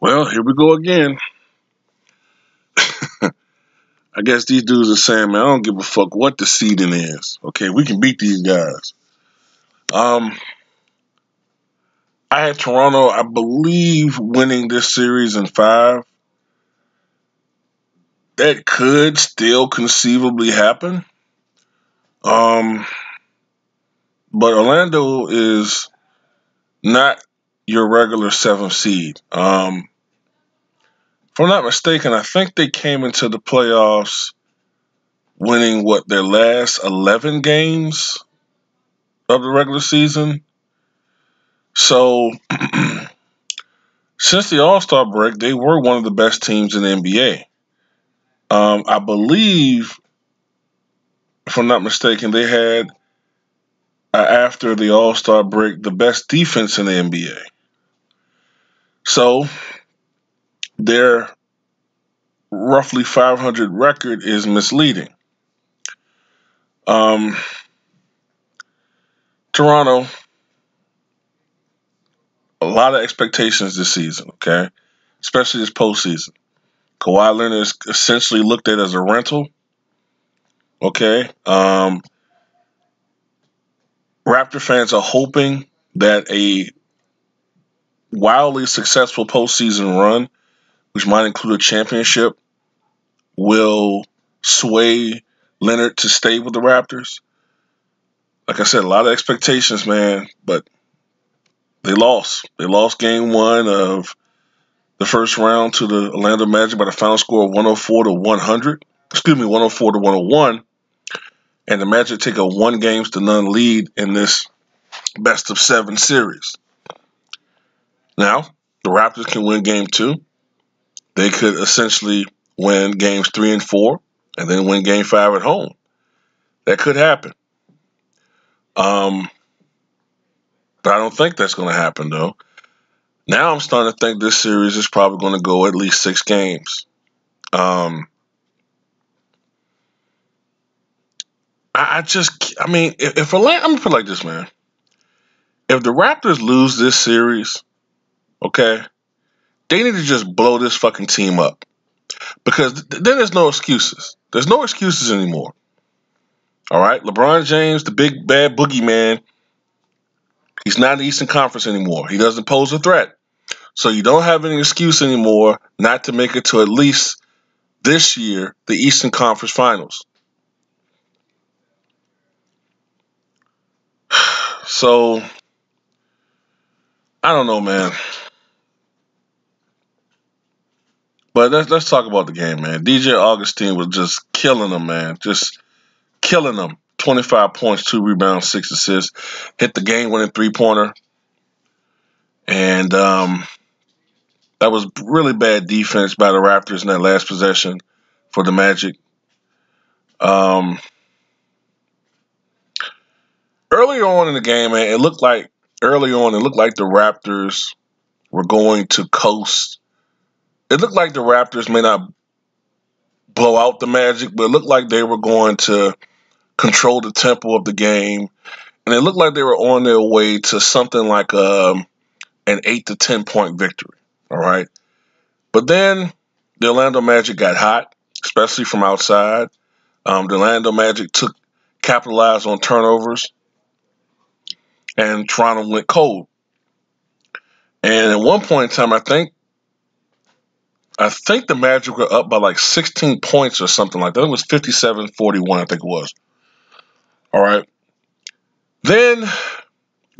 Well, here we go again. I guess these dudes are saying, man, I don't give a fuck what the seeding is. Okay, we can beat these guys. Um, I had Toronto, I believe, winning this series in 5. That could still conceivably happen. Um, but Orlando is not your regular 7th seed. If I'm not mistaken, I think they came into the playoffs winning their last 11 games of the regular season. So since the All-Star break, they were one of the best teams in the NBA. I believe, if I'm not mistaken, they had after the All-Star break the best defense in the NBA. So their roughly 500 record is misleading. Um, Toronto, a lot of expectations this season, okay? Especially this postseason. Kawhi Leonard is essentially looked at as a rental, okay? Raptor fans are hoping that a wildly successful postseason run, which might include a championship, will sway Leonard to stay with the Raptors. Like I said, a lot of expectations, man, but they lost. They lost game 1 of the first round to the Orlando Magic by the final score of 104 to 100. Excuse me, 104 to 101. And the Magic take a 1-0 lead in this best of 7 series. Now, the Raptors can win game 2. They could essentially win games 3 and 4 and then win game 5 at home. That could happen. But I don't think that's going to happen, though. Now I'm starting to think this series is probably going to go at least 6 games. I mean, if Orlando, I'm going to put it like this, man. If the Raptors lose this series, okay, they need to just blow this fucking team up. Because then there's no excuses. There's no excuses anymore. All right? LeBron James, the big bad boogeyman, he's not in the Eastern Conference anymore. He doesn't pose a threat. So you don't have any excuse anymore not to make it to at least this year, the Eastern Conference Finals. So, I don't know, man. But let's talk about the game, man. DJ Augustin was just killing them, man. Just killing them. 25 points, 2 rebounds, 6 assists. Hit the game-winning three-pointer. And that was really bad defense by the Raptors in that last possession for the Magic. Earlier on in the game, man, it looked like the Raptors were going to coast. It looked like the Raptors may not blow out the Magic, but it looked like they were going to control the tempo of the game. And it looked like they were on their way to something like an 8 to 10 point victory. All right. But then the Orlando Magic got hot, especially from outside. The Orlando Magic capitalized on turnovers, and Toronto went cold. And at one point in time, I think the Magic were up by like 16 points or something like that. It was 57-41, I think it was. All right. Then,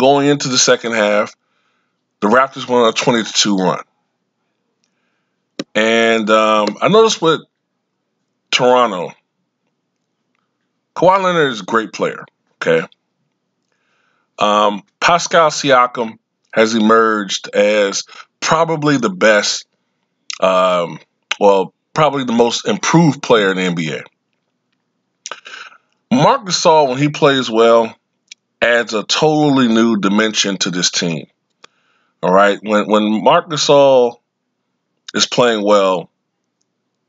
going into the second half, the Raptors went on a 20-2 run. And I noticed with Toronto, Kawhi Leonard is a great player, okay? Pascal Siakam has emerged as probably the best, probably the most improved player in the NBA. Marc Gasol, when he plays well, adds a totally new dimension to this team. All right? When Marc Gasol is playing well,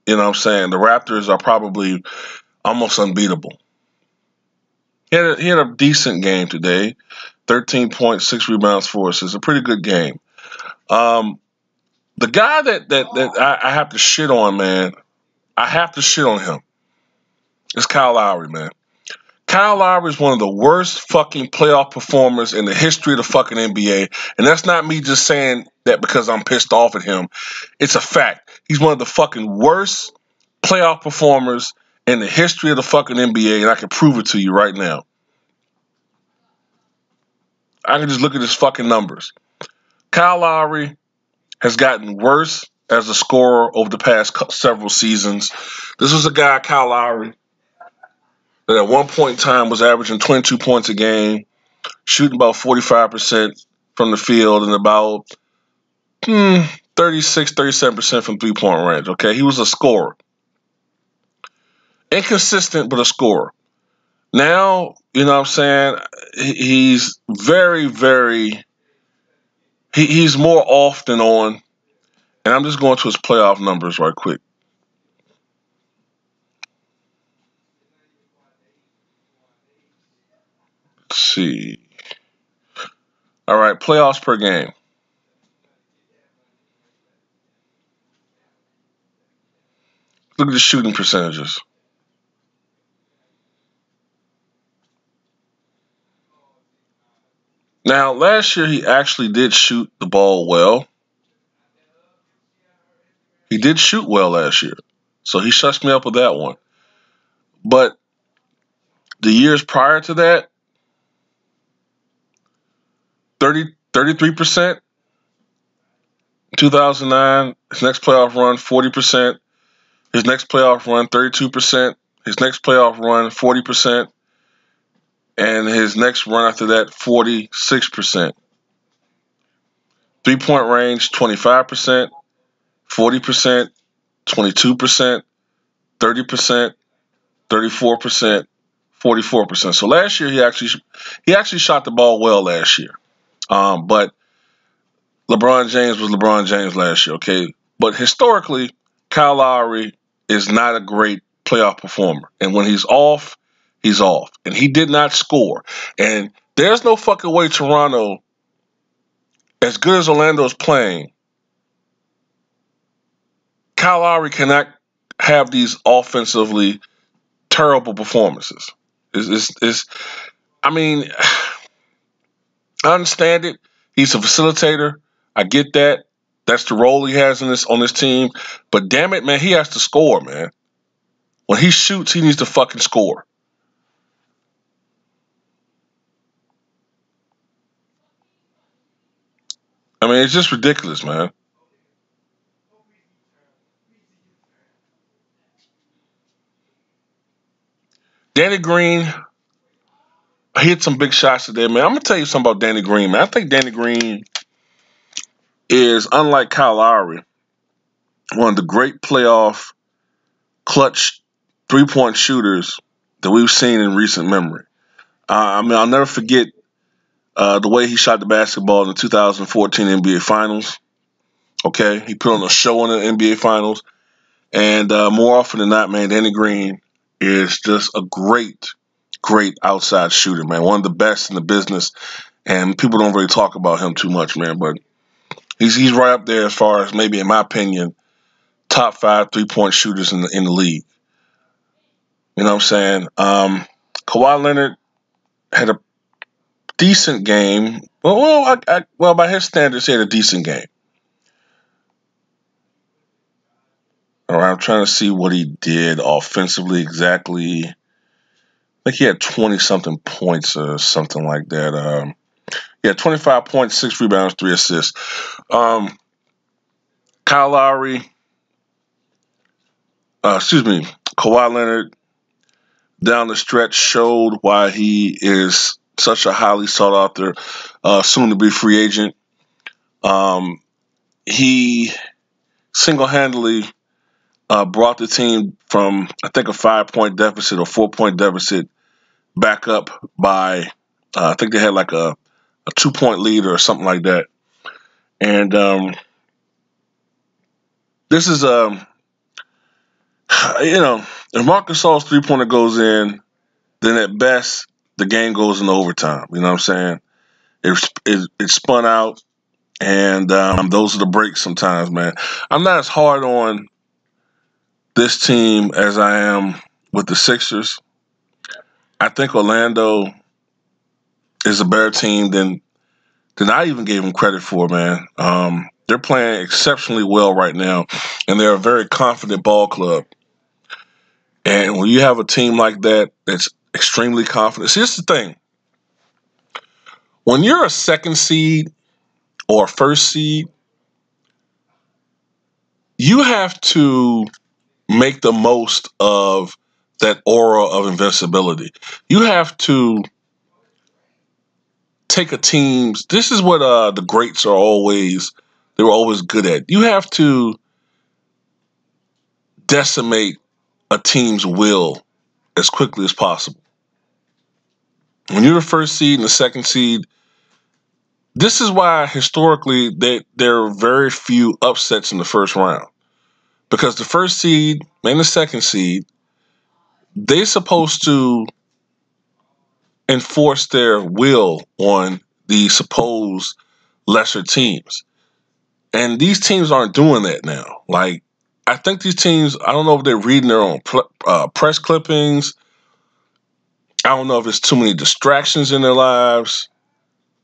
you know what I'm saying, the Raptors are probably almost unbeatable. He had a decent game today. 13 points, 6 rebounds, 4 assists. A pretty good game. The guy that I have to shit on, man, I have to shit on him. It's Kyle Lowry, man. Kyle Lowry is one of the worst fucking playoff performers in the history of the fucking NBA. And that's not me just saying that because I'm pissed off at him. It's a fact. He's one of the fucking worst playoff performers in the history of the fucking NBA, and I can prove it to you right now. I can just look at his fucking numbers. Kyle Lowry has gotten worse as a scorer over the past several seasons. This was a guy, Kyle Lowry, that at one point in time was averaging 22 points a game, shooting about 45% from the field and about 36, 37% from three-point range. Okay, he was a scorer. Inconsistent, but a scorer. Now, you know what I'm saying, he's very, very, he's more off than on. And I'm just going to his playoff numbers right quick. Let's see. All right, playoffs per game. Look at the shooting percentages. Now, last year he actually did shoot the ball well. He did shoot well last year. So he shuts me up with that one. But the years prior to that, 33%. 2009, his next playoff run, 40%. His next playoff run, 32%. His next playoff run, 40%. And his next run after that, 46%. Three-point range, 25%, 40%, 22%, 30%, 34%, 44%. So last year he actually shot the ball well last year. But LeBron James was LeBron James last year, okay? But historically, Kyle Lowry is not a great playoff performer. And when he's off, he's off. And he did not score. And there's no fucking way Toronto, as good as Orlando's playing, Kyle Lowry cannot have these offensively terrible performances. I mean, I understand it. He's a facilitator. I get that. That's the role he has on this team. But damn it, man, he has to score, man. When he shoots, he needs to fucking score. I mean, it's just ridiculous, man. Danny Green hit some big shots today, man. I'm gonna tell you something about Danny Green, man. I think Danny Green is, unlike Kyle Lowry, one of the great playoff clutch three-point shooters that we've seen in recent memory. I mean, I'll never forget the way he shot the basketball in the 2014 NBA Finals. Okay, he put on a show in the NBA Finals, and more often than not, man, Danny Green is just a great, great outside shooter, man. One of the best in the business, and people don't really talk about him too much, man. But he's right up there as far as, maybe in my opinion, top 5 three-point shooters in the league. You know what I'm saying? Kawhi Leonard had a decent game. Well, by his standards, he had a decent game. All right, I'm trying to see what he did offensively exactly. I think he had 20 something points or something like that. Yeah, 25 points, 6 rebounds, 3 assists. Kyle Lowry, Kawhi Leonard down the stretch showed why he is such a highly sought after, soon to be free agent. He single handedly brought the team from, I think, a 5-point deficit or 4-point deficit back up by, I think they had like a 2-point lead or something like that. And this is, if Marcus Gasol's 3-pointer goes in, then at best the game goes into overtime. You know what I'm saying? It spun out. And those are the breaks sometimes, man. I'm not as hard on this team as I am with the Sixers. I think Orlando is a better team than I even gave them credit for, man. They're playing exceptionally well right now, and they're a very confident ball club. And when you have a team like that that's extremely confident, see, this is the thing. When you're a second seed or a first seed, you have to make the most of that aura of invincibility. You have to take a team's. This is what the greats are always. They were always good at. You have to decimate a team's will as quickly as possible. When you're the first seed and the second seed, this is why historically there are very few upsets in the first round. Because the first seed and the second seed, they're supposed to enforce their will on the supposed lesser teams. And these teams aren't doing that now. Like, I think these teams, I don't know if they're reading their own press clippings. I don't know if it's too many distractions in their lives.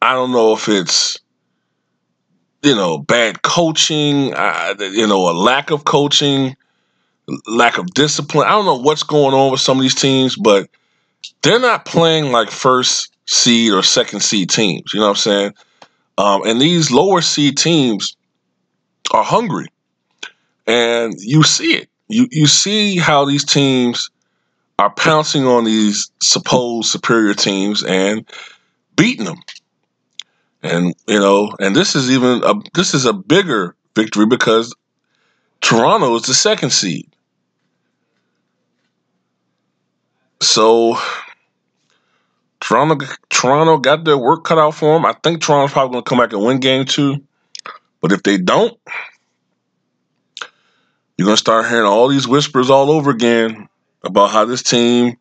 I don't know if it's, bad coaching, a lack of coaching, lack of discipline. I don't know what's going on with some of these teams, but they're not playing like first seed or second seed teams. You know what I'm saying? And these lower seed teams are hungry, and you see it. You see how these teams are pouncing on these supposed superior teams and beating them. And and this is a bigger victory because Toronto is the second seed. So Toronto got their work cut out for them. I think Toronto's probably going to come back and win game 2. But if they don't, you're going to start hearing all these whispers all over again about how this team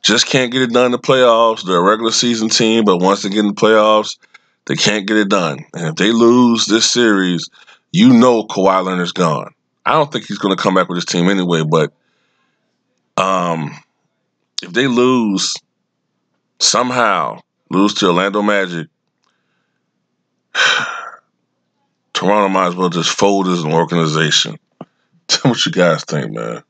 just can't get it done in the playoffs. They're a regular season team, but once they get in the playoffs, they can't get it done. And if they lose this series, Kawhi Leonard's gone. I don't think he's going to come back with his team anyway, but if they somehow lose to Orlando Magic, Toronto might as well just fold as an organization. Tell me what you guys think, man.